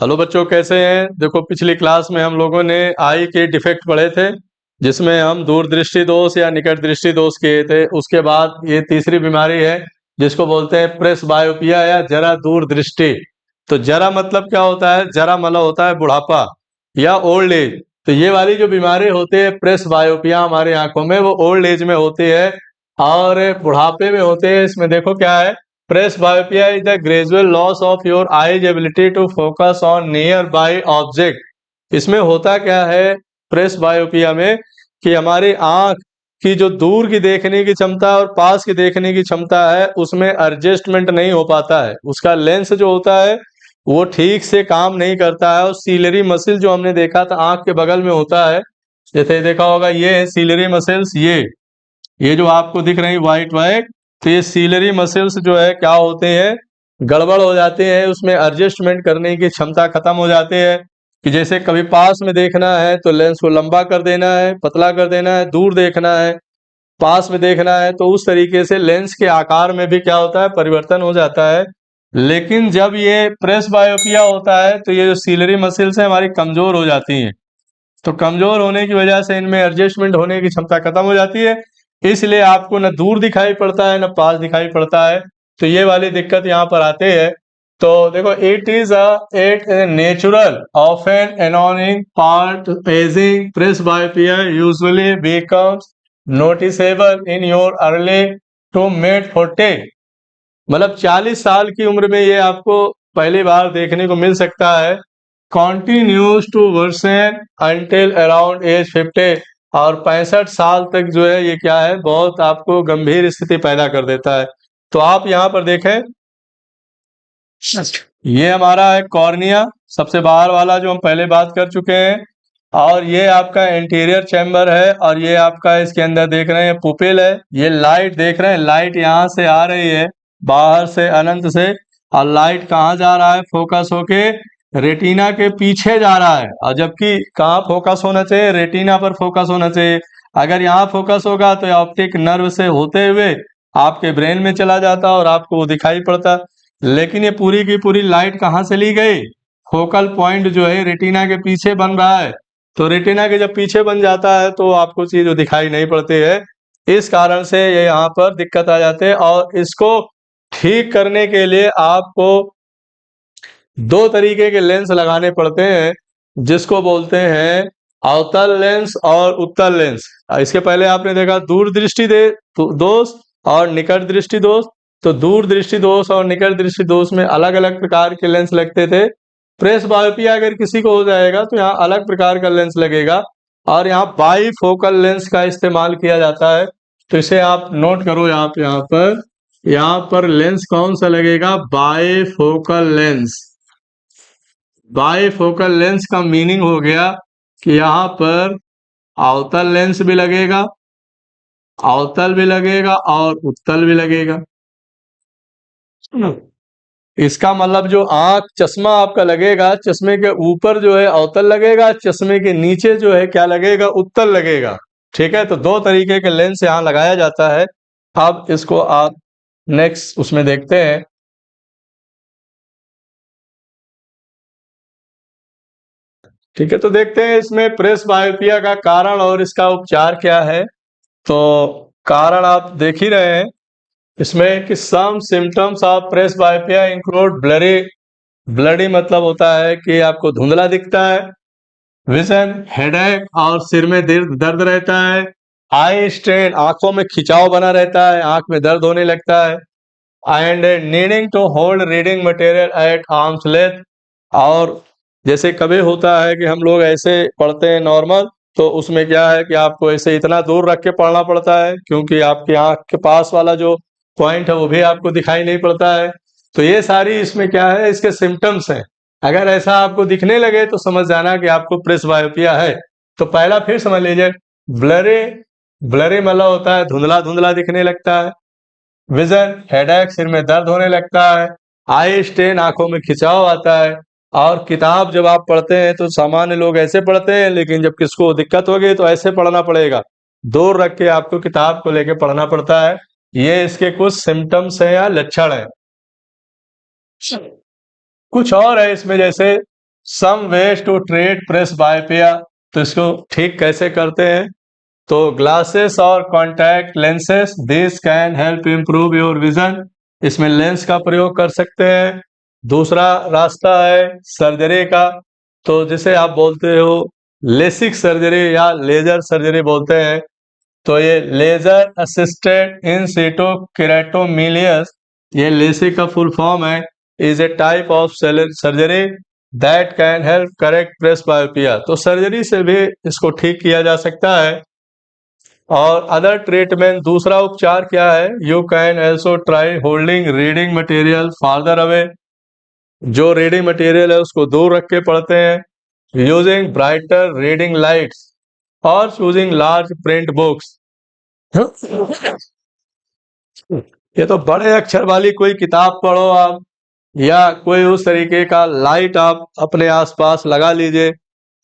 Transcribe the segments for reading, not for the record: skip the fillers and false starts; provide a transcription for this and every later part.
Hello बच्चों, कैसे हैं? देखो, पिछली क्लास में हम लोगों ने आई के डिफेक्ट पढ़े थे, जिसमें हम दूरदृष्टि दोष या निकट दृष्टि दोष किए थे। उसके बाद ये तीसरी बीमारी है जिसको बोलते हैं प्रेस बायोपिया या जरा दूरदृष्टि। तो जरा मतलब क्या होता है? जरा मतलब होता है बुढ़ापा या ओल्ड एज। तो ये वाली जो बीमारी होती है प्रेस बायोपिया हमारी आंखों में, वो ओल्ड एज में होती है और बुढ़ापे में होते हैं। इसमें देखो क्या है, press बायोपिया is the gradual loss of your eye's ability to focus on nearby object। इसमें होता क्या है प्रेस बायोपिया में कि हमारी आंख की जो दूर की देखने की क्षमता और पास की देखने की क्षमता है उसमें एडजस्टमेंट नहीं हो पाता है। उसका लेंस जो होता है वो ठीक से काम नहीं करता है। और सीलरी मसल जो हमने देखा था आंख के बगल में होता है, जैसे देखा होगा, ये है सीलरी मसल्स। ये जो आपको दिख रही व्हाइट व्हाइट, तो ये सीलरी मसल्स जो है क्या होते हैं, गड़बड़ हो जाते हैं। उसमें एडजस्टमेंट करने की क्षमता खत्म हो जाती है कि जैसे कभी पास में देखना है तो लेंस को लंबा कर देना है, पतला कर देना है, दूर देखना है, पास में देखना है, तो उस तरीके से लेंस के आकार में भी क्या होता है, परिवर्तन हो जाता है। लेकिन जब ये प्रेस बायोपिया होता है तो ये जो सीलरी मसल्स है हमारी कमजोर हो जाती हैं। तो कमजोर होने की वजह से इनमें एडजस्टमेंट होने की क्षमता खत्म हो जाती है, इसलिए आपको न दूर दिखाई पड़ता है न पास दिखाई पड़ता है। तो ये वाली दिक्कत यहाँ पर आते हैं। तो देखो, it is at natural of an annoying part aging presbyopia usually becomes noticeable in your early to mid 40। मतलब 40 साल की उम्र में ये आपको पहली बार देखने को मिल सकता है। Continues to worsen until around age 50। और 65 साल तक जो है ये क्या है, बहुत आपको गंभीर स्थिति पैदा कर देता है। तो आप यहाँ पर देखें, ये हमारा है कॉर्निया, सबसे बाहर वाला जो हम पहले बात कर चुके हैं। और ये आपका इंटीरियर चैम्बर है, और ये आपका इसके अंदर देख रहे हैं पुपिल है। ये लाइट देख रहे हैं, लाइट यहाँ से आ रही है बाहर से, अनंत से। और लाइट कहाँ जा रहा है, फोकस होके रेटिना के पीछे जा रहा है। और जबकि कहाँ फोकस होना चाहिए, रेटिना पर फोकस होना चाहिए। अगर यहाँ फोकस होगा तो ऑप्टिक नर्व से होते हुए आपके ब्रेन में चला जाता और आपको वो दिखाई पड़ता। लेकिन ये पूरी की पूरी लाइट कहाँ से ली गई, फोकल पॉइंट जो है रेटिना के पीछे बन रहा है। तो रेटिना के जब पीछे बन जाता है तो आपको चीज दिखाई नहीं पड़ती है। इस कारण से ये यहाँ पर दिक्कत आ जाते हैं। और इसको ठीक करने के लिए आपको दो तरीके के लेंस लगाने पड़ते हैं, जिसको बोलते हैं अवतल लेंस और उत्तल लेंस। इसके पहले आपने देखा दूरदृष्टि दोष और निकट दृष्टि दोष। तो दूरदृष्टि दोष और निकट दृष्टि दोष में अलग अलग प्रकार के लेंस लगते थे। प्रेस बायोपिया अगर किसी को हो जाएगा तो यहाँ अलग प्रकार का लेंस लगेगा, और यहाँ बाई फोकल लेंस का इस्तेमाल किया जाता है। तो इसे आप नोट करो, यहाँ पर लेंस कौन सा लगेगा, by focal lens. Bifocal lens का मीनिंग हो गया कि यहाँ पर अवतल लेंस भी लगेगा, अवतल भी लगेगा और उत्तल भी लगेगा। इसका मतलब जो आंख चश्मा आपका लगेगा, चश्मे के ऊपर जो है अवतल लगेगा, चश्मे के नीचे जो है क्या लगेगा, उत्तल लगेगा। ठीक है, तो दो तरीके के लेंस यहाँ लगाया जाता है। अब इसको आप नेक्स्ट उसमें देखते हैं। ठीक है, तो देखते हैं इसमें प्रेस बायोपिया का कारण और इसका उपचार क्या है। तो कारण आप देख ही रहे हैं इसमें कि some symptoms of presbyopia include blurry. Bloody मतलब होता है कि आपको धुंधला दिखता है, विजन, हेडेक और सिर में दर्द रहता है, आई स्ट्रेन, आंखों में खिंचाव बना रहता है, आंख में दर्द होने लगता है, and needing to hold reading material at arm's length. और जैसे कभी होता है कि हम लोग ऐसे पढ़ते हैं नॉर्मल, तो उसमें क्या है कि आपको ऐसे इतना दूर रख के पढ़ना पड़ता है, क्योंकि आपकी आंख के पास वाला जो पॉइंट है वो भी आपको दिखाई नहीं पड़ता है। तो ये सारी इसमें क्या है, इसके सिम्टम्स हैं। अगर ऐसा आपको दिखने लगे तो समझ जाना कि आपको प्रेस बायोपिया है। तो पहला फिर समझ लीजिए, ब्लरी। ब्लरी मतलब होता है धुंधला धुंधला दिखने लगता है, विजन, हेडेक, सिर में दर्द होने लगता है, आई स्ट्रेन, आंखों में खिंचाव आता है। और किताब जब आप पढ़ते हैं तो सामान्य लोग ऐसे पढ़ते हैं, लेकिन जब किसको दिक्कत होगी तो ऐसे पढ़ना पड़ेगा, दूर रख के आपको किताब को लेके पढ़ना पड़ता है। ये इसके कुछ सिम्टम्स हैं या लक्षण है। कुछ और है इसमें, जैसे some ways to treat presbyopia. तो इसको ठीक कैसे करते हैं? तो ग्लासेस और contact lenses, this can help improve your vision. इसमें लेंस का प्रयोग कर सकते हैं। दूसरा रास्ता है सर्जरी का, तो जिसे आप बोलते हो लेसिक सर्जरी या लेजर सर्जरी बोलते हैं। तो ये laser assisted in situ keratomileusis, ये लेसिक का फुल फॉर्म है, is a type of surgery that can help correct presbyopia. तो सर्जरी से भी इसको ठीक किया जा सकता है। और अदर ट्रीटमेंट, दूसरा उपचार क्या है? You can also try holding reading material farther away, जो रीडिंग मटेरियल है उसको दूर रख के पढ़ते हैं। यूजिंग ब्राइटर रीडिंग लाइट्स और यूजिंग लार्ज प्रिंट बुक्स। ये तो बड़े अक्षर वाली कोई किताब पढ़ो आप, या कोई उस तरीके का लाइट आप अपने आसपास लगा लीजिए,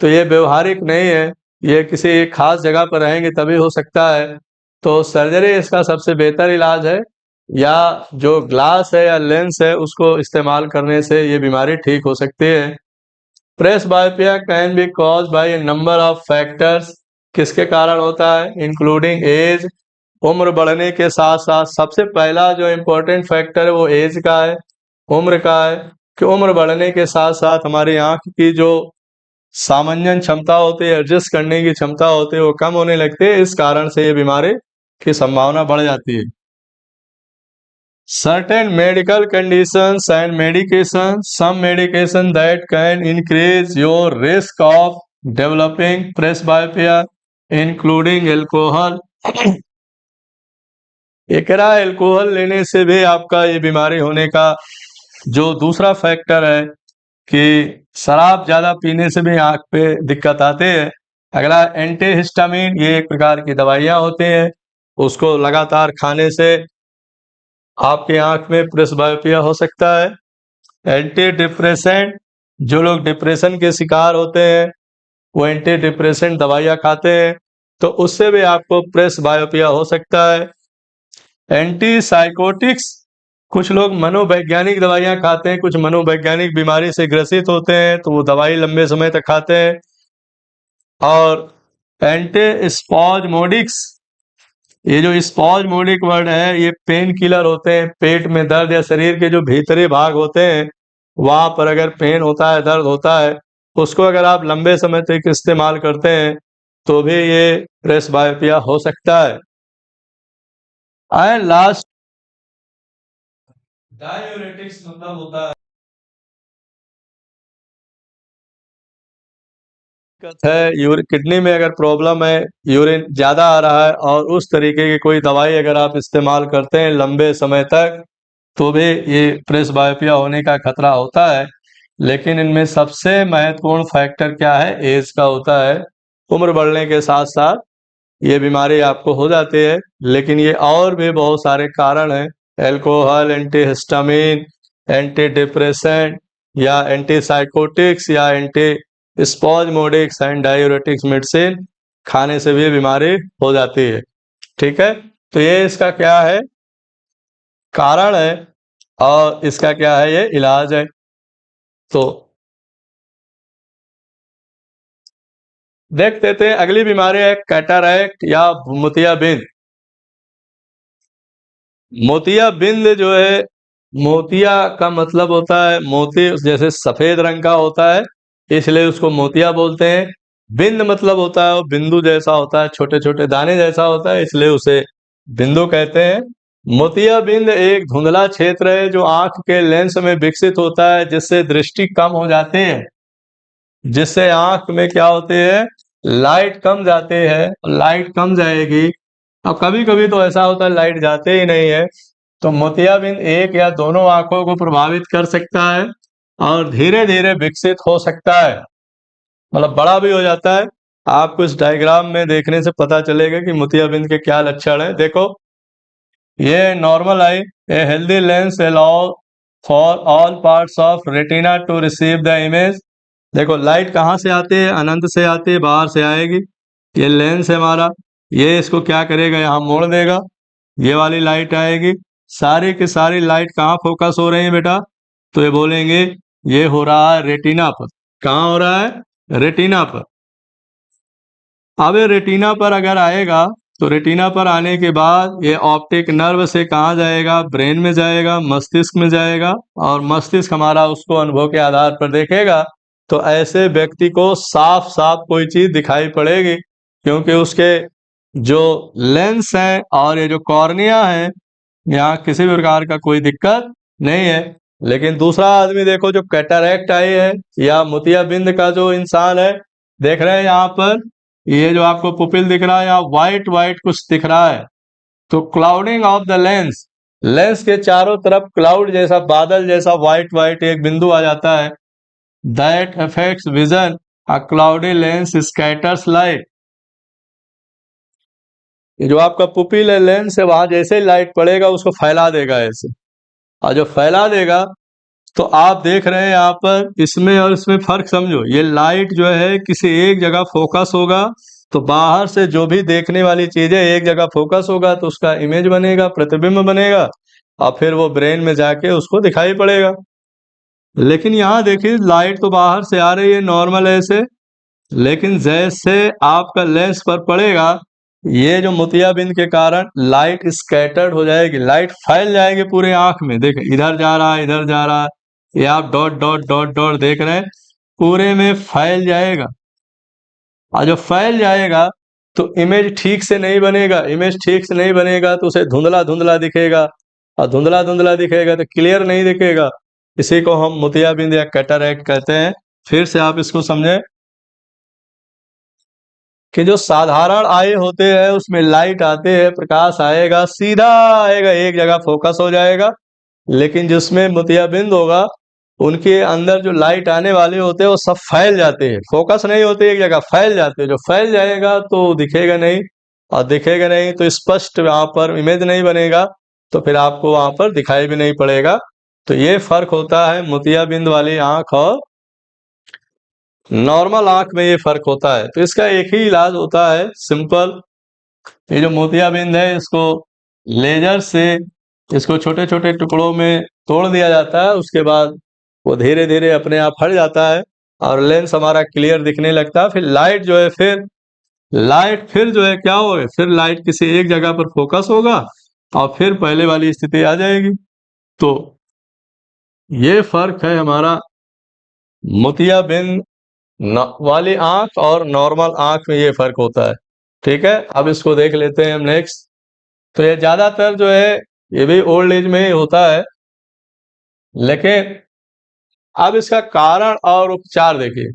तो ये व्यवहारिक नहीं है। ये किसी एक खास जगह पर रहेंगे तभी हो सकता है। तो सर्जरी इसका सबसे बेहतर इलाज है, या जो ग्लास है या लेंस है उसको इस्तेमाल करने से ये बीमारी ठीक हो सकती है। Presbyopia can be cause by a number of factors, किसके कारण होता है? इंक्लूडिंग एज, उम्र बढ़ने के साथ साथ सबसे पहला जो इम्पोर्टेंट फैक्टर है वो एज का है, उम्र का है। कि उम्र बढ़ने के साथ साथ हमारी आंख की जो सामान्य क्षमता होती है, एडजस्ट करने की क्षमता होती है, वो कम होने लगती है। इस कारण से ये बीमारी की संभावना बढ़ जाती है। Certain medical conditions and medication, some medication that can increase your risk of developing presbyopia, including alcohol। एकरा अल्कोहल लेने से भी आपका ये बीमारी होने का जो दूसरा फैक्टर है कि शराब ज्यादा पीने से भी आंख पे दिक्कत आती है। अगला एंटीहिस्टामिन, ये एक प्रकार की दवाइयां होती हैं, उसको लगातार खाने से आपके आंख में प्रेसबायोपिया हो सकता है। एंटी डिप्रेसेंट, जो लोग डिप्रेशन के शिकार होते हैं वो एंटी डिप्रेसेंट दवाइयां खाते हैं, तो उससे भी आपको प्रेसबायोपिया हो सकता है। एंटी साइकोटिक्स, कुछ लोग मनोवैज्ञानिक दवाइयां खाते हैं, कुछ मनोवैज्ञानिक बीमारी से ग्रसित होते हैं तो वो दवाई लंबे समय तक खाते हैं। और एंटी स्पॉज्मोडिक्स, ये जो स्पॉज्मोडिक वर्ड है ये पेन किलर होते हैं। पेट में दर्द या शरीर के जो भीतरी भाग होते हैं वहां पर अगर पेन होता है, दर्द होता है, उसको अगर आप लंबे समय तक इस्तेमाल करते हैं तो भी ये प्रेसबायोपिया हो सकता है। एंड लास्ट, डायूरेटिक्स मतलब होता है किडनी में अगर प्रॉब्लम है, यूरिन ज्यादा आ रहा है और उस तरीके की कोई दवाई अगर आप इस्तेमाल करते हैं लंबे समय तक, तो भी ये प्रेसबायोपिया होने का खतरा होता है। लेकिन इनमें सबसे महत्वपूर्ण फैक्टर क्या है? एज का होता है। उम्र बढ़ने के साथ साथ ये बीमारी आपको हो जाती है, लेकिन ये और भी बहुत सारे कारण हैं। एल्कोहल, एंटीहिस्टामिन, एंटी डिप्रेसेंट या एंटीसाइकोटिक्स या एंटी स्पॉज्मोडिक्स एंड डायूरेटिक्स मेडिसिन खाने से भी बीमारी हो जाती है। ठीक है, तो ये इसका क्या है? कारण है, और इसका क्या है? ये इलाज है। तो देखते थे अगली बीमारी है कैटरैक्ट या मोतियाबिंद। मोतियाबिंद जो है, मोतिया का मतलब होता है मोती, जैसे सफेद रंग का होता है इसलिए उसको मोतिया बोलते हैं। बिंद मतलब होता है वो बिंदु जैसा होता है, छोटे छोटे दाने जैसा होता है, इसलिए उसे बिंदु कहते हैं। मोतियाबिंद एक धुंधला क्षेत्र है जो आंख के लेंस में विकसित होता है, जिससे दृष्टि कम हो जाती है, जिससे आंख में क्या होती है? लाइट कम जाती है। लाइट कम जाएगी, अब कभी कभी तो ऐसा होता है लाइट जाते ही नहीं है, तो मोतियाबिंद एक या दोनों आंखों को प्रभावित कर सकता है और धीरे धीरे विकसित हो सकता है, मतलब बड़ा भी हो जाता है। आपको इस डायग्राम में देखने से पता चलेगा कि मोतियाबिंद के क्या लक्षण है। देखो, ये normal eye, a healthy lens allow for all parts of retina to receive the image. देखो लाइट कहाँ से आती है? अनंत से आती है, बाहर से आएगी। ये लेंस है हमारा, ये इसको क्या करेगा? यहाँ मोड़ देगा, ये वाली लाइट आएगी। सारी की सारी लाइट कहाँ फोकस हो रही है बेटा? तो ये बोलेंगे ये हो रहा है रेटिना पर। कहाँ हो रहा है? रेटिना पर। अब ये रेटिना पर अगर आएगा तो रेटिना पर आने के बाद ये ऑप्टिक नर्व से कहाँ जाएगा? ब्रेन में जाएगा, मस्तिष्क में जाएगा, और मस्तिष्क हमारा उसको अनुभव के आधार पर देखेगा। तो ऐसे व्यक्ति को साफ साफ कोई चीज दिखाई पड़ेगी, क्योंकि उसके जो लेंस है और ये जो कॉर्निया है, यहाँ किसी भी प्रकार का कोई दिक्कत नहीं है। लेकिन दूसरा आदमी देखो, जो कैटरैक्ट आई है या मोतियाबिंद का जो इंसान है, देख रहे हैं यहाँ पर, ये जो आपको पुपिल दिख रहा है, यहाँ व्हाइट व्हाइट कुछ दिख रहा है। तो clouding of the lens, lens के चारों तरफ क्लाउड जैसा, बादल जैसा व्हाइट व्हाइट एक बिंदु आ जाता है। That affects vision, a cloudy lens scatters light. ये जो आपका पुपिल है, लेंस है, वहां जैसे ही लाइट पड़ेगा उसको फैला देगा ऐसे, और जो फैला देगा तो आप देख रहे हैं यहाँ पर, इसमें और इसमें फर्क समझो। ये लाइट जो है किसी एक जगह फोकस होगा, तो बाहर से जो भी देखने वाली चीजें एक जगह फोकस होगा तो उसका इमेज बनेगा, प्रतिबिंब बनेगा, और फिर वो ब्रेन में जाके उसको दिखाई पड़ेगा। लेकिन यहाँ देखिए, लाइट तो बाहर से आ रही है नॉर्मल ऐसे, लेकिन जैसे आपका लेंस पर पड़ेगा, ये जो मोतियाबिंद के कारण लाइट स्कैटर्ड हो जाएगी, लाइट फैल जाएगी पूरे आंख में। देखें, इधर जा रहा है, इधर जा रहा है, ये आप डॉट डॉट डॉट डॉट देख रहे हैं, पूरे में फैल जाएगा। और जब फैल जाएगा तो इमेज ठीक से नहीं बनेगा, इमेज ठीक से नहीं बनेगा तो उसे धुंधला धुंधला दिखेगा, और धुंधला धुंधला दिखेगा तो क्लियर नहीं दिखेगा। इसी को हम मोतियाबिंद या कैटरैक्ट कहते हैं। फिर से आप इसको समझें कि जो साधारण आई होते हैं उसमें लाइट आते हैं, प्रकाश आएगा, सीधा आएगा, एक जगह फोकस हो जाएगा। लेकिन जिसमें मोतियाबिंद होगा, उनके अंदर जो लाइट आने वाले होते हैं वो सब फैल जाते हैं, फोकस नहीं होते एक जगह, फैल जाते हैं। जो फैल जाएगा तो दिखेगा नहीं, और दिखेगा नहीं तो स्पष्ट वहां पर इमेज नहीं बनेगा, तो फिर आपको वहां पर दिखाई भी नहीं पड़ेगा। तो ये फर्क होता है मोतियाबिंद वाली आंख और नॉर्मल आंख में, ये फर्क होता है। तो इसका एक ही इलाज होता है, सिंपल। ये जो मोतियाबिंद है, इसको लेजर से इसको छोटे छोटे टुकड़ों में तोड़ दिया जाता है। उसके बाद वो धीरे धीरे अपने आप हट जाता है, और लेंस हमारा क्लियर दिखने लगता है। फिर लाइट जो है, फिर जो है क्या होगा, फिर लाइट किसी एक जगह पर फोकस होगा, और फिर पहले वाली स्थिति आ जाएगी। तो ये फर्क है हमारा मोतियाबिंद वाली आंख और नॉर्मल आंख में, ये फर्क होता है। ठीक है, अब इसको देख लेते हैं हम नेक्स्ट। तो ये ज्यादातर जो है ये भी ओल्ड एज में ही होता है, लेकिन अब इसका कारण और उपचार देखिए।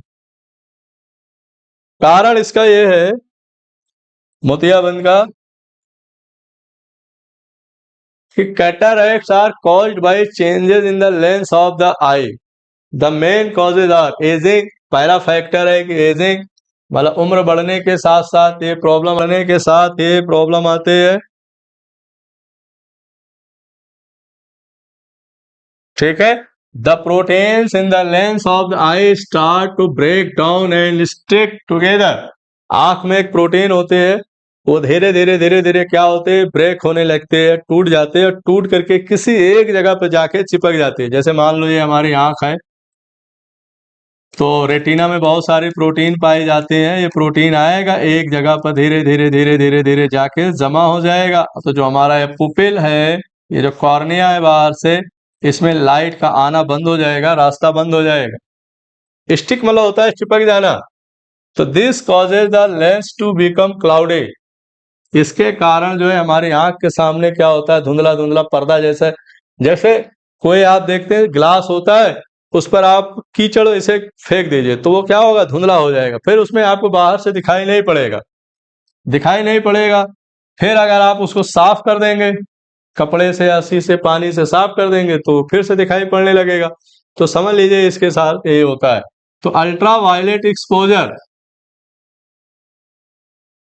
कारण इसका ये है मोतियाबिंद का कि cataracts are caused by changes in the lens of the eye. The main causes are aging, पहला फैक्टर है कि एजिंग, मतलब उम्र बढ़ने के साथ साथ ये प्रॉब्लम, बढ़ने के साथ ये प्रॉब्लम आते हैं। ठीक है, the proteins in the lens of the eye start to break down and stick together. आंख में एक प्रोटीन होते हैं, वो धीरे धीरे धीरे धीरे क्या होते हैं, ब्रेक होने लगते हैं, टूट जाते हैं, टूट करके किसी एक जगह पर जाके चिपक जाते हैं। जैसे मान लो ये हमारी आंख है, तो रेटिना में बहुत सारे प्रोटीन पाए जाते हैं। ये प्रोटीन आएगा एक जगह पर, धीरे धीरे धीरे धीरे धीरे जाके जमा हो जाएगा। तो जो हमारा ये पुपिल है, ये जो कॉर्निया है बाहर से, इसमें लाइट का आना बंद हो जाएगा, रास्ता बंद हो जाएगा। स्टिक मतलब होता है चिपक जाना। तो this causes the lens to become cloudy. इसके कारण जो है हमारी आंख के सामने क्या होता है, धुंधला धुंधला पर्दा जैसा। जैसे कोई आप देखते हैं ग्लास होता है, उस पर आप कीचड़ इसे फेंक दीजिए तो वो क्या होगा, धुंधला हो जाएगा, फिर उसमें आपको बाहर से दिखाई नहीं पड़ेगा, दिखाई नहीं पड़ेगा। फिर अगर आप उसको साफ कर देंगे कपड़े से या सी से, पानी से साफ कर देंगे, तो फिर से दिखाई पड़ने लगेगा। तो समझ लीजिए इसके साथ यही होता है। तो ultraviolet exposure,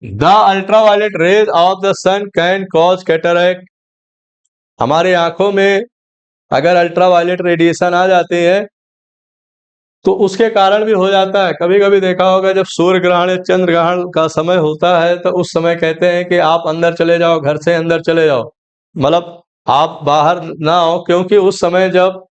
the ultraviolet rays of the sun can cause cataract. हमारे आंखों में अगर अल्ट्रा वायलेट रेडिएशन आ जाते हैं तो उसके कारण भी हो जाता है। कभी कभी देखा होगा, जब सूर्य ग्रहण या चंद्र ग्रहण का समय होता है, तो उस समय कहते हैं कि आप अंदर चले जाओ, घर से अंदर चले जाओ, मतलब आप बाहर ना आओ, क्योंकि उस समय जब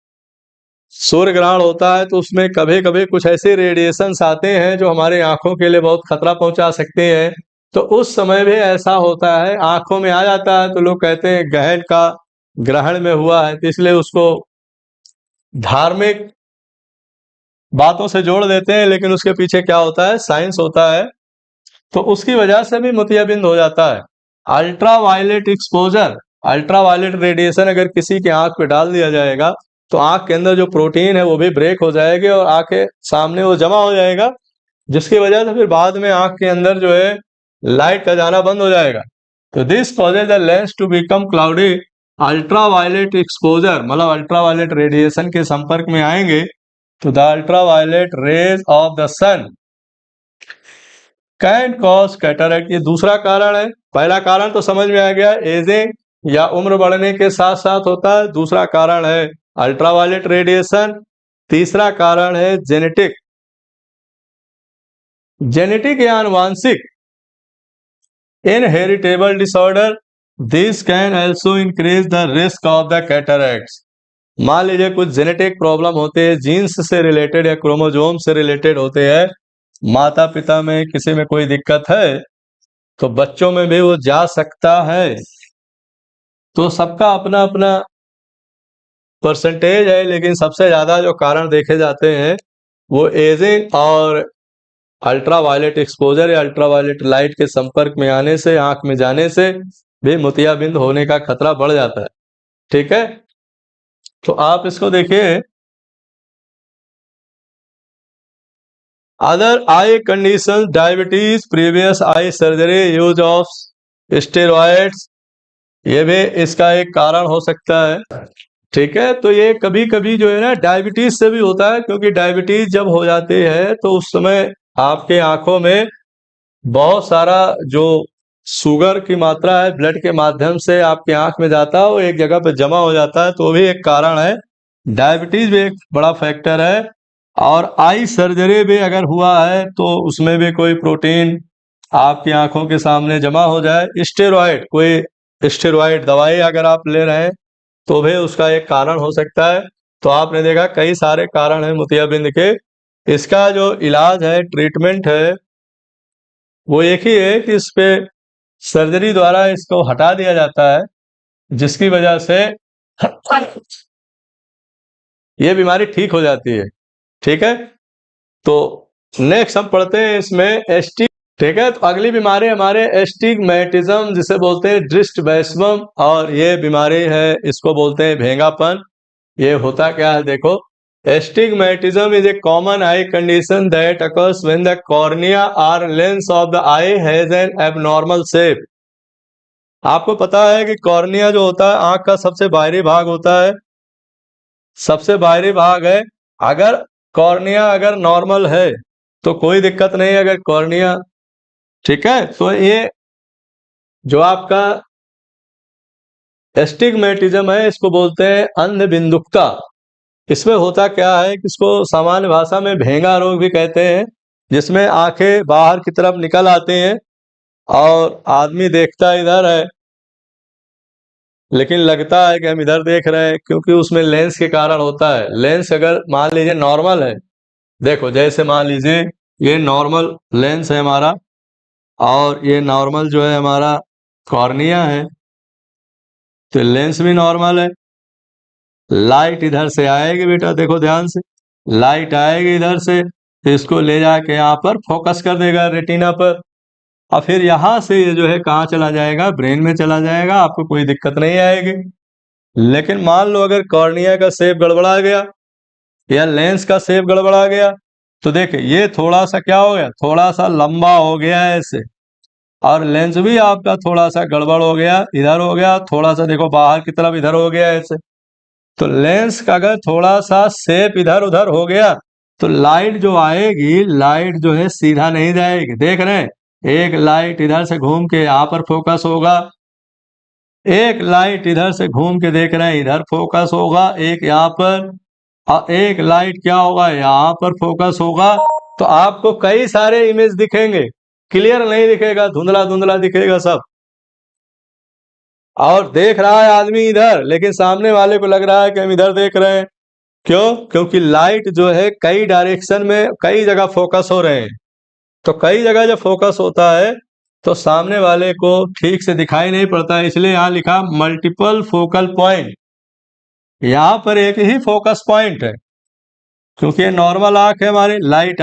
सूर्य ग्रहण होता है तो उसमें कभी कभी कुछ ऐसे रेडिएशंस आते हैं जो हमारे आंखों के लिए बहुत खतरा पहुंचा सकते हैं। तो उस समय भी ऐसा होता है, आंखों में आ जाता है तो लोग कहते हैं गहन का ग्रहण में हुआ है, तो इसलिए उसको धार्मिक बातों से जोड़ देते हैं, लेकिन उसके पीछे क्या होता है, साइंस होता है। तो उसकी वजह से भी मोतियाबिंद हो जाता है। Ultraviolet exposure, ultraviolet radiation अगर किसी की आंख पे डाल दिया जाएगा तो आंख के अंदर जो प्रोटीन है वो भी ब्रेक हो जाएगी और आंखें सामने वो जमा हो जाएगा, जिसकी वजह से फिर बाद में आंख के अंदर जो है लाइट का जाना बंद हो जाएगा। तो this causes the lens to become cloudy. Ultraviolet exposure मतलब अल्ट्रा वायलेट रेडिएशन के संपर्क में आएंगे तो the ultraviolet rays of the sun can cause cataract. ये दूसरा कारण है। पहला कारण तो समझ में आ गया, एजिंग या उम्र बढ़ने के साथ साथ होता है। दूसरा कारण है अल्ट्रावायलेट रेडिएशन। तीसरा कारण है जेनेटिक, जेनेटिक या आनुवांशिक, inheritable disorder. This can also increase the risk of the cataracts. मान लीजिए कुछ जेनेटिक प्रॉब्लम होते हैं, जीन्स से रिलेटेड या क्रोमोजोम से रिलेटेड होते हैं, माता पिता में किसी में कोई दिक्कत है तो बच्चों में भी वो जा सकता है। तो सबका अपना अपना परसेंटेज है, लेकिन सबसे ज्यादा जो कारण देखे जाते हैं वो एजिंग और अल्ट्रा वायलेट एक्सपोजर या अल्ट्रा वायलेट लाइट के संपर्क में आने से, आंख में जाने से भी मोतियाबिंद होने का खतरा बढ़ जाता है। ठीक है, तो आप इसको देखिए। Other I condition, diabetes, previous eye surgery, use of steroids, ये भी इसका एक कारण हो सकता है। ठीक है, तो ये कभी कभी जो है ना डायबिटीज से भी होता है, क्योंकि डायबिटीज जब हो जाती है तो उस समय आपके आंखों में बहुत सारा जो शुगर की मात्रा है ब्लड के माध्यम से आपकी आंख में जाता है, वो एक जगह पे जमा हो जाता है, तो भी एक कारण है। डायबिटीज भी एक बड़ा फैक्टर है। और आई सर्जरी भी अगर हुआ है तो उसमें भी कोई प्रोटीन आपकी आंखों के सामने जमा हो जाए। स्टेरॉइड, कोई स्टेरॉइड दवाई अगर आप ले रहे हैं तो भी उसका एक कारण हो सकता है। तो आपने देखा कई सारे कारण है मोतियाबिंद के। इसका जो इलाज है, ट्रीटमेंट है, वो एक ही है कि इस पे सर्जरी द्वारा इसको हटा दिया जाता है, जिसकी वजह से ये बीमारी ठीक हो जाती है। ठीक है, तो नेक्स्ट हम पढ़ते हैं इसमें एस्टिक। ठीक है, तो अगली बीमारी हमारे एस्टिग्मेटिज्म, जिसे बोलते हैं दृष्टिवैषम्य, और ये बीमारी है, इसको बोलते हैं भेंगापन। ये होता क्या है देखो, astigmatism is a common eye condition that occurs when the cornea or lens of the eye has an abnormal shape। आपको पता है कि कॉर्निया जो होता है आंख का सबसे बाहरी भाग होता है, सबसे बाहरी भाग है। अगर कॉर्निया अगर नॉर्मल है तो कोई दिक्कत नहीं है। अगर कॉर्निया ठीक है, तो ये जो आपका एस्टिग्मेटिज्म है इसको बोलते हैं अंध बिंदुकता। इसमें होता क्या है कि इसको सामान्य भाषा में भेंगा रोग भी कहते हैं, जिसमें आंखें बाहर की तरफ निकल आती हैं और आदमी देखता इधर है लेकिन लगता है कि हम इधर देख रहे हैं, क्योंकि उसमें लेंस के कारण होता है। लेंस अगर मान लीजिए नॉर्मल है, देखो जैसे मान लीजिए ये नॉर्मल लेंस है हमारा, और ये नॉर्मल जो है हमारा कॉर्निया है, तो लेंस भी नॉर्मल है। लाइट इधर से आएगी बेटा, देखो ध्यान से, लाइट आएगी इधर से, तो इसको ले जाके यहाँ पर फोकस कर देगा रेटिना पर, और फिर यहाँ से ये जो है कहाँ चला जाएगा, ब्रेन में चला जाएगा, आपको कोई दिक्कत नहीं आएगी। लेकिन मान लो अगर कॉर्निया का शेप गड़बड़ा गया या लेंस का शेप गड़बड़ा गया, तो देखिए ये थोड़ा सा क्या हो गया, थोड़ा सा लंबा हो गया है ऐसे, और लेंस भी आपका थोड़ा सा गड़बड़ हो गया, इधर हो गया थोड़ा सा, देखो बाहर की तरफ इधर हो गया ऐसे। तो लेंस का अगर थोड़ा सा शेप इधर उधर हो गया तो लाइट जो आएगी, लाइट जो है सीधा नहीं जाएगी। देख रहे हैं, एक लाइट इधर से घूम के यहाँ पर फोकस होगा, एक लाइट इधर से घूम के देख रहे हैं इधर फोकस होगा, एक यहाँ पर, और एक लाइट क्या होगा, यहाँ पर फोकस होगा। तो आपको कई सारे इमेज दिखेंगे, क्लियर नहीं दिखेगा, धुंधला धुंधला दिखेगा सब। और देख रहा है आदमी इधर, लेकिन सामने वाले को लग रहा है कि हम इधर देख रहे हैं। क्यों? क्योंकि लाइट जो है कई डायरेक्शन में कई जगह फोकस हो रहे हैं, तो कई जगह जब फोकस होता है तो सामने वाले को ठीक से दिखाई नहीं पड़ता है, इसलिए यहाँ लिखा मल्टीपल फोकल पॉइंट। यहाँ पर एक ही फोकस पॉइंट है, क्योंकि ये नॉर्मल आंख है हमारी, लाइट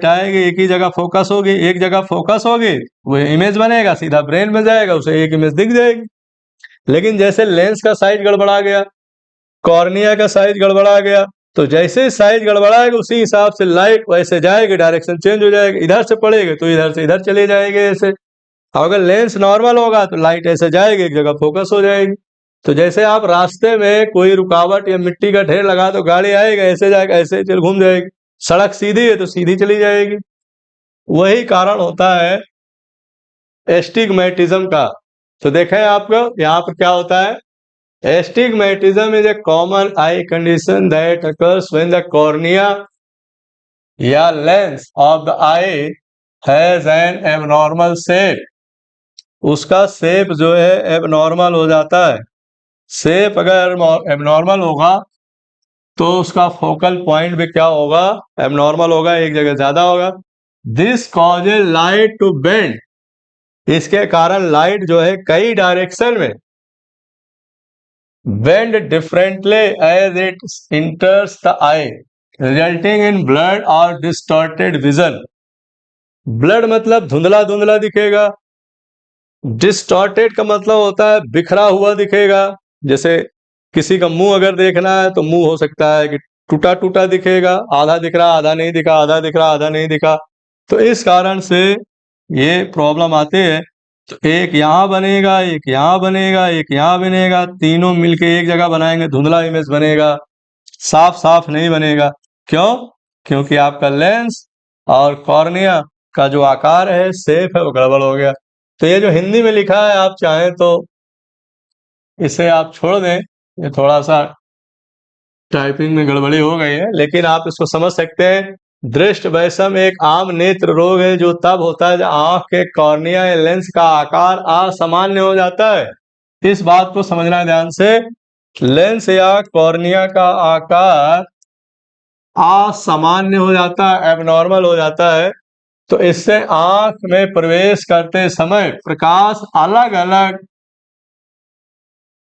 आएगी एक ही जगह फोकस होगी, एक जगह फोकस होगी वो इमेज बनेगा, सीधा ब्रेन में जाएगा, उसे एक इमेज दिख जाएगी। लेकिन जैसे लेंस का साइज गड़बड़ा गया, कॉर्निया का साइज गड़बड़ा गया, तो जैसे ही साइज गड़बड़ाएगा उसी हिसाब से लाइट वैसे जाएगी, डायरेक्शन चेंज हो जाएगी, इधर से पड़ेगी तो इधर से इधर चले जाएंगे ऐसे। अगर लेंस नॉर्मल होगा तो लाइट ऐसे जाएगी, एक जगह फोकस हो जाएगी। तो जैसे आप रास्ते में कोई रुकावट या मिट्टी का ढेर लगा तो गाड़ी आएगा, ऐसे जाएगा, ऐसे चल घूम जाएगी। सड़क सीधी है तो सीधी चली जाएगी। वही कारण होता है एस्टिग्मेटिज्म का। तो देखें आपको यहाँ पर क्या होता है, astigmatism is a common eye condition that occurs when the cornea या lens of the eye has an abnormal shape। उसका शेप जो है एबनॉर्मल हो जाता है। शेप अगर एबनॉर्मल होगा तो उसका फोकल पॉइंट भी क्या होगा, एबनॉर्मल होगा, एक जगह ज्यादा होगा। This causes light to bend. इसके कारण लाइट जो है कई डायरेक्शन में bend differently as it enters the eye, resulting in blurred or distorted vision। Blood मतलब धुंधला धुंधला दिखेगा, डिस्टॉर्टेड का मतलब होता है बिखरा हुआ दिखेगा। जैसे किसी का मुंह अगर देखना है तो मुंह हो सकता है कि टूटा टूटा दिखेगा, आधा दिख रहा आधा नहीं दिखा, आधा दिख रहा आधा नहीं दिखा। तो इस कारण से ये प्रॉब्लम आती है। तो एक यहाँ बनेगा, एक यहाँ बनेगा, एक यहाँ बनेगा, तीनों मिलके एक जगह बनाएंगे, धुंधला इमेज बनेगा, साफ साफ नहीं बनेगा। क्यों? क्योंकि आपका लेंस और कॉर्निया का जो आकार है, शेप है, वो गड़बड़ हो गया। तो ये जो हिंदी में लिखा है आप चाहें तो इसे आप छोड़ दें, ये थोड़ा सा टाइपिंग में गड़बड़ी हो गई है, लेकिन आप इसको समझ सकते हैं। दृष्टि वैषम एक आम नेत्र रोग है जो तब होता है जब आंख के कॉर्निया या लेंस का आकार असामान्य हो जाता है। इस बात को समझना है ध्यान से, लेंस या कॉर्निया का आकार असामान्य हो जाता है, एबनॉर्मल हो जाता है। तो इससे आंख में प्रवेश करते समय प्रकाश अलग अलग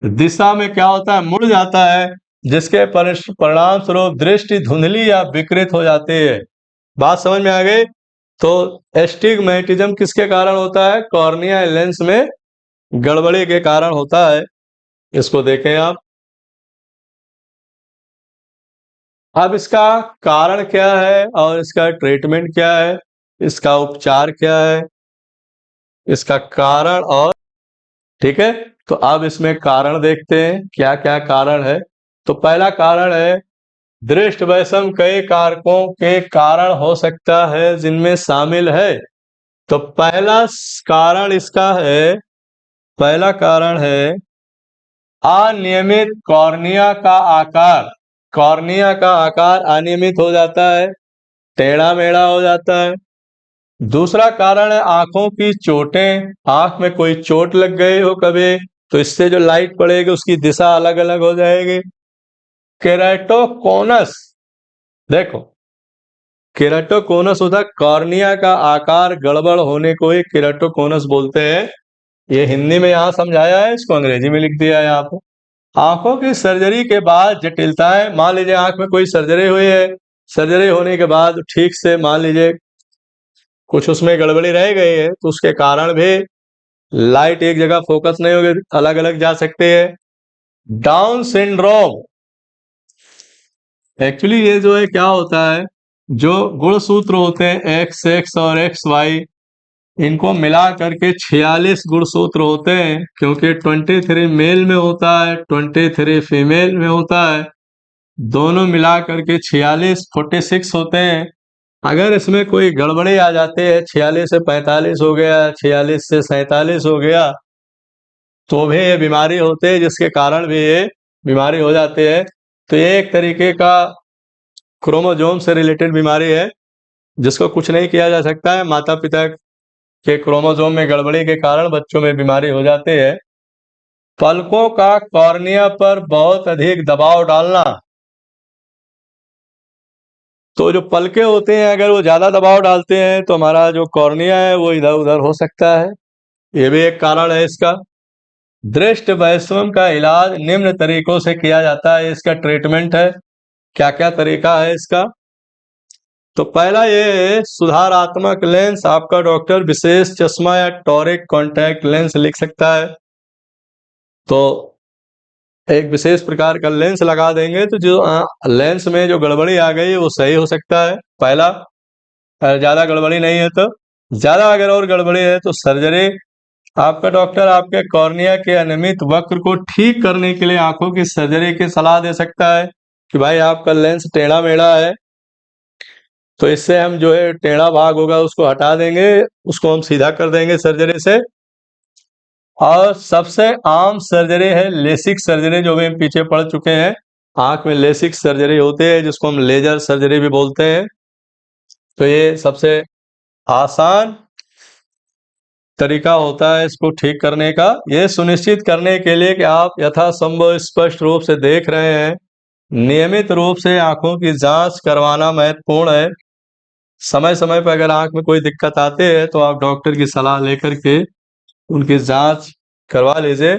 दिशा में क्या होता है, मुड़ जाता है, जिसके परिणाम स्वरूप दृष्टि धुंधली या विकृत हो जाती है। बात समझ में आ गई? तो एस्टिग्मेटिज्म किसके कारण होता है? कॉर्निया लेंस में गड़बड़ी के कारण होता है। इसको देखें आप। अब इसका कारण क्या है और इसका ट्रीटमेंट क्या है, इसका उपचार क्या है, इसका कारण और, ठीक है। तो अब इसमें कारण देखते हैं क्या क्या कारण है। तो पहला कारण है दृष्टि वैषम कई कारकों के कारण हो सकता है जिनमें शामिल है। तो पहला कारण इसका है, पहला कारण है अनियमित कॉर्निया का आकार। कॉर्निया का आकार अनियमित हो जाता है, टेढ़ा मेढ़ा हो जाता है। दूसरा कारण है आंखों की चोटें। आंख में कोई चोट लग गई हो कभी, तो इससे जो लाइट पड़ेगी उसकी दिशा अलग अलग हो जाएगी। केराटोकोनस, देखो केराटोकोनस होता है कॉर्निया का आकार गड़बड़ होने को ही केराटोकोनस बोलते हैं। ये हिंदी में यहाँ समझाया है, इसको अंग्रेजी में लिख दिया है यहाँ पे। आंखों की सर्जरी के बाद जटिलताएं, मान लीजिए आंख में कोई सर्जरी हुई है, सर्जरी होने के बाद ठीक से मान लीजिए कुछ उसमें गड़बड़ी रह गई है, तो उसके कारण भी लाइट एक जगह फोकस नहीं होगी, अलग अलग जा सकते हैं। डाउन सिंड्रोम, एक्चुअली ये जो है क्या होता है, जो गुणसूत्र होते हैं एक्स एक्स और एक्स वाई, इनको मिला करके 46 गुणसूत्र होते हैं, क्योंकि 23 मेल में होता है, 23 फीमेल में होता है, दोनों मिला करके 46 होते हैं। अगर इसमें कोई गड़बड़ी आ जाती है, 46 से 45 हो गया, 46 से 47 हो गया, तो भी ये बीमारी होती है, जिसके कारण भी ये बीमारी हो जाती है। तो ये एक तरीके का क्रोमोजोम से रिलेटेड बीमारी है, जिसको कुछ नहीं किया जा सकता है। माता पिता के क्रोमोजोम में गड़बड़ी के कारण बच्चों में बीमारी हो जाती है। पलकों का कॉर्निया पर बहुत अधिक दबाव डालना, तो जो पलके होते हैं अगर वो ज्यादा दबाव डालते हैं तो हमारा जो कॉर्निया है वो इधर उधर हो सकता है, ये भी एक कारण है इसका। दृष्टि वैषम्य का इलाज निम्न तरीकों से किया जाता है, इसका ट्रीटमेंट है। क्या क्या तरीका है इसका? तो पहला ये है सुधारात्मक लेंस। आपका डॉक्टर विशेष चश्मा या टॉरिक कॉन्टैक्ट लेंस लिख सकता है, तो एक विशेष प्रकार का लेंस लगा देंगे तो जो लेंस में जो गड़बड़ी आ गई वो सही हो सकता है, पहला। ज्यादा गड़बड़ी नहीं है तो, ज्यादा अगर और गड़बड़ी है तो सर्जरी। आपका डॉक्टर आपके कॉर्निया के अनियमित वक्र को ठीक करने के लिए आंखों की सर्जरी की सलाह दे सकता है कि भाई आपका लेंस टेढ़ा मेढ़ा है, तो इससे हम जो है टेढ़ा भाग होगा उसको हटा देंगे, उसको हम सीधा कर देंगे सर्जरी से। और सबसे आम सर्जरी है लेसिक सर्जरी, जो भी हम पीछे पढ़ चुके हैं। आंख में लेसिक सर्जरी होती है जिसको हम लेजर सर्जरी भी बोलते हैं। तो ये सबसे आसान तरीका होता है इसको ठीक करने का, ये सुनिश्चित करने के लिए कि आप यथासंभव स्पष्ट रूप से देख रहे हैं। नियमित रूप से आंखों की जांच करवाना महत्वपूर्ण है। समय समय पर अगर आंख में कोई दिक्कत आती है तो आप डॉक्टर की सलाह लेकर के उनकी जांच करवा लीजिए।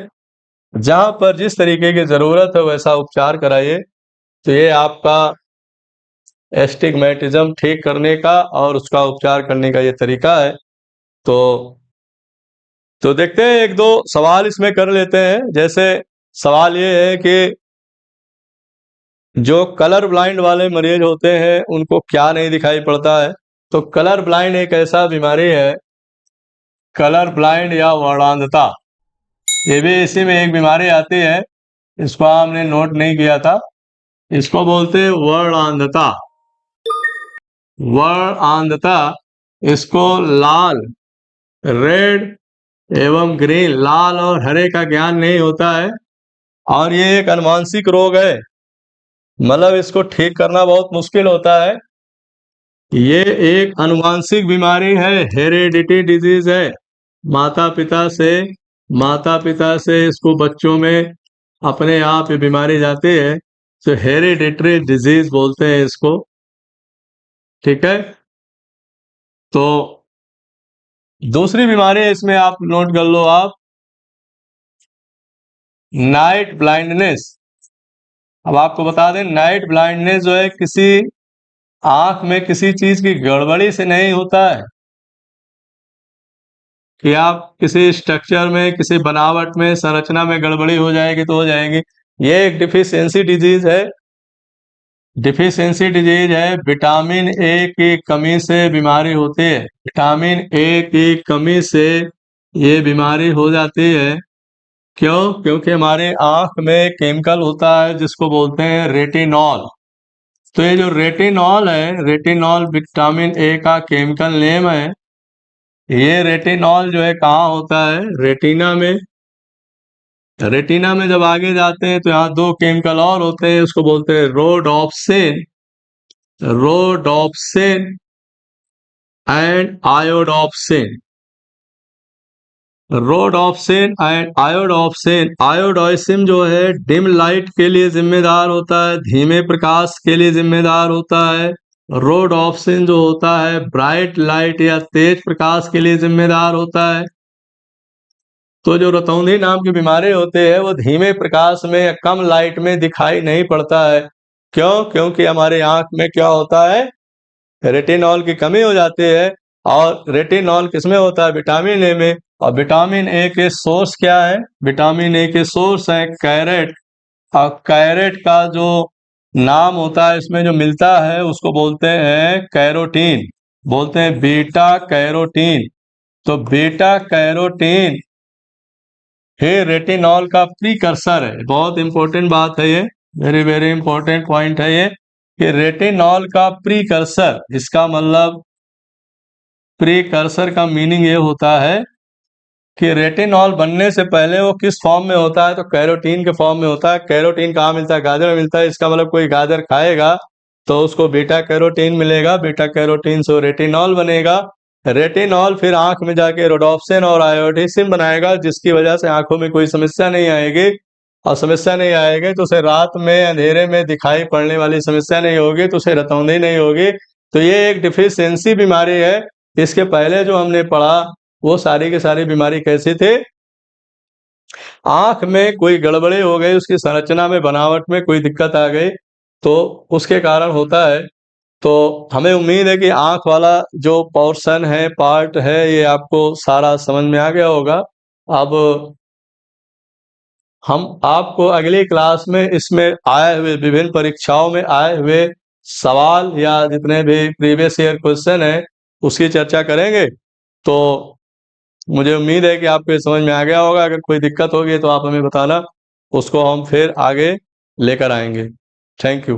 जहां पर जिस तरीके की जरूरत है वैसा उपचार कराइए। तो ये आपका एस्टिग्मेटिज्म ठीक करने का और उसका उपचार करने का ये तरीका है। तो देखते हैं, एक दो सवाल इसमें कर लेते हैं। जैसे सवाल ये है कि जो कलर ब्लाइंड वाले मरीज होते हैं उनको क्या नहीं दिखाई पड़ता है? तो कलर ब्लाइंड एक ऐसा बीमारी है, कलर ब्लाइंड या वर्णांधता, ये भी इसी में एक बीमारी आती है। इसको हमने नोट नहीं किया था, इसको बोलते हैं वर्णांधता। वर्णांधता, इसको लाल, रेड एवं ग्रीन, लाल और हरे का ज्ञान नहीं होता है, और ये एक अनुवांशिक रोग है, मतलब इसको ठीक करना बहुत मुश्किल होता है। ये एक अनुवांशिक बीमारी है, हेरेडिटी डिजीज है। माता पिता से इसको बच्चों में अपने आप ये बीमारी जाती है, तो हेरिडिटरी डिजीज बोलते हैं इसको। ठीक है, तो दूसरी बीमारी है इसमें आप नोट कर लो आप, नाइट ब्लाइंडनेस। अब आपको बता दें, नाइट ब्लाइंडनेस जो है किसी आंख में किसी चीज की गड़बड़ी से नहीं होता है, कि आप किसी स्ट्रक्चर में, किसी बनावट में, संरचना में गड़बड़ी हो जाएगी तो हो जाएगी। ये एक डिफिशियंसी डिजीज है। डिफिशियंसी डिजीज है, विटामिन ए की कमी से बीमारी होती है। विटामिन ए की कमी से ये बीमारी हो जाती है। क्यों? क्योंकि हमारे आंख में केमिकल होता है जिसको बोलते हैं रेटिनॉल। तो ये जो रेटिनॉल है, रेटिनॉल विटामिन ए का केमिकल नेम है। ये रेटिनॉल जो है कहाँ होता है? रेटिना में। रेटिना में जब आगे जाते हैं तो यहाँ दो केमिकल और होते हैं, उसको बोलते हैं rhodopsin, rhodopsin and iodopsin. Rhodopsin and iodopsin, iodopsin जो है डिम लाइट के लिए जिम्मेदार होता है, धीमे प्रकाश के लिए जिम्मेदार होता है। रोडोप्सिन जो होता है ब्राइट लाइट या तेज प्रकाश के लिए जिम्मेदार होता है। तो जो रतौंधी नाम की बीमारी होती है वो धीमे प्रकाश में या कम लाइट में दिखाई नहीं पड़ता है। क्यों? क्योंकि हमारे आंख में क्या होता है? रेटिनॉल की कमी हो जाती है। और रेटिनॉल किसमें होता है? विटामिन ए में। और विटामिन ए के सोर्स क्या है? विटामिन ए के सोर्स है कैरेट। और कैरेट का जो नाम होता है इसमें जो मिलता है उसको बोलते हैं कैरोटीन, बोलते हैं बीटा कैरोटीन। तो बीटा कैरोटीन ही रेटिनॉल का प्रीकर्सर है। बहुत इंपॉर्टेंट बात है ये, वेरी वेरी इंपॉर्टेंट पॉइंट है ये, कि रेटिनॉल का प्रीकर्सर, इसका मतलब प्रीकर्सर का मीनिंग ये होता है कि रेटिनॉल बनने से पहले वो किस फॉर्म में होता है? तो कैरोटीन के फॉर्म में होता है। कैरोटीन कहाँ मिलता है? गाजर में मिलता है। इसका मतलब कोई गाजर खाएगा तो उसको बीटा कैरोटीन मिलेगा, बीटा कैरोटीन से रेटिनॉल बनेगा। रेटिनॉल फिर आंख में जाके रोडोप्सिन और आयोडीसिन बनाएगा, जिसकी वजह से आंखों में कोई समस्या नहीं आएगी। और समस्या नहीं आएगी तो उसे रात में अंधेरे में दिखाई पड़ने वाली समस्या नहीं होगी, तो उसे रतौंधी नहीं होगी। तो ये एक डिफिशियंसी बीमारी है। इसके पहले जो हमने पढ़ा वो सारी की सारी बीमारी कैसी थी? आंख में कोई गड़बड़ी हो गई, उसकी संरचना में बनावट में कोई दिक्कत आ गई तो उसके कारण होता है। तो हमें उम्मीद है कि आंख वाला जो पोर्शन है, पार्ट है, ये आपको सारा समझ में आ गया होगा। अब हम आपको अगली क्लास में इसमें आए हुए विभिन्न परीक्षाओं में आए हुए सवाल या जितने भी प्रीवियस ईयर क्वेश्चन है उसकी चर्चा करेंगे। तो मुझे उम्मीद है कि आपको ये समझ में आ गया होगा। अगर कोई दिक्कत होगी तो आप हमें बताना, उसको हम फिर आगे लेकर आएंगे। Thank you.